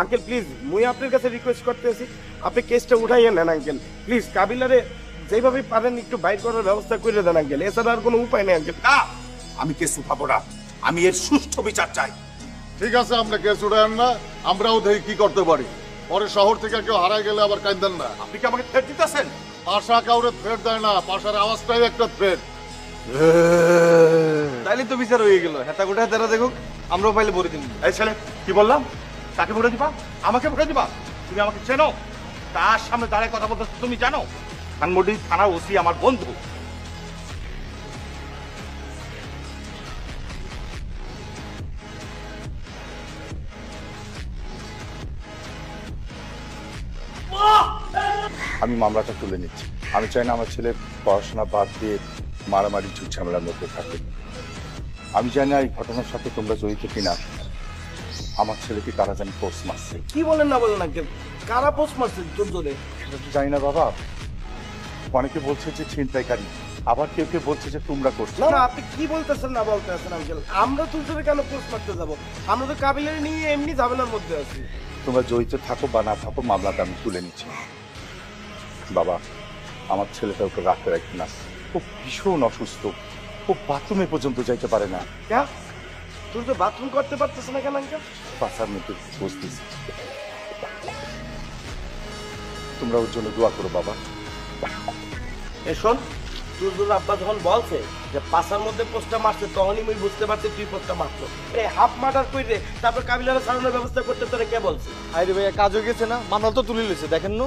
Uncle please মুই আপনার কাছে রিকোয়েস্ট করতেছি, আপনি কেসটা উঠাইয়া নেন আঙ্কেল প্লিজ। কাবিলারে যেভাবে পারেন একটু বাইর করার ব্যবস্থা করে দেন আঙ্কেল, এছাড়া আর কোনো উপায় নেই আঙ্কেল। না, আমি কেস উঠাবো না, আমি এর সুষ্ঠু বিচার চাই। ঠিক আছে, আমরা কেস উঠায়েন না, আমরাও দেখি কি করতে পারি। পরে শহর থেকে কেউ হারাই গেলে আবার কাঁদেন না। আপনি কি আমাকে থ্রেট দিতেছেন? পাশা কাউরে থ্রেট দেয় না, পাশার আওয়াজটাই একটা থ্রেট। তাইলে তো বিচার হয়ে গেল। হেতা গোটা হেতারা দেখুক, আমরাও পাইলে ভরে দিন। এই ছেলে, কি বললাম? তাকে ভরে দিবা? আমাকে ভরে দিবা? তুমি আমাকে চেনো? তার সামনে দাঁড়ায় কথা বলতে তুমি জানো? ধানমন্ডি থানার ওসি আমার বন্ধু। আমি মামলাটা তুলে নিচ্ছি। আমি চাই না আমার ছেলে পড়াশোনা বাদ দিয়ে মারামারি ঝামেলার মধ্যে থাকে। আমি জানি না এই ঘটনার সাথে তোমরা জড়িত কিনা। আমার ছেলেকে কারা জানি পোস্ট মারছে। কি বলেন না বলেন আঙ্কেল, কারা পোস্ট মারছে তোর জোরে? সেটা তো জানি না বাবা। অনেকে বলছে যে ছিনতাইকারী, আবার কেউ কেউ বলছে যে তোমরা করছো। না না, আপনি কি বলতেছেন না বলতেছেন আঙ্কেল? আমরা তোর জোরে কেন পোস্ট মারতে যাবো? আমরা তো কাবিলারে নিয়ে এমনি ঝামেলার মধ্যে আছি। তোমরা জড়িত থাকো বা না থাকো, মামলাটা আমি তুলে নিচ্ছি। বাবা, আমার ছেলেটা ওকে রাখতে রাখি না, খুব ভীষণ অসুস্থ, ও বাথরুমে পর্যন্ত যাইতে পারে না। ক্যা তোর তো বাথরুম করতে পারতেছে না কেন আঙ্কেল? পাশার মধ্যে বসতেছি। তোমরা ওর জন্য দোয়া করো বাবা। এ শোন, তোর জোর আব্বা যখন বলছে যে পাশার মধ্যে পোস্টটা মারছে, তখনই আমি বুঝতে পারছি তুই পোস্টটা মারছো। এই হাফ মার্ডার করে তারপর কাবিলারে ছাড়ানোর ব্যবস্থা করতে তোরে কে বলছে? আরে ভাইয়া, কাজ হয়ে গেছে না? মামলা তো তুলে লিছে, দেখেন না?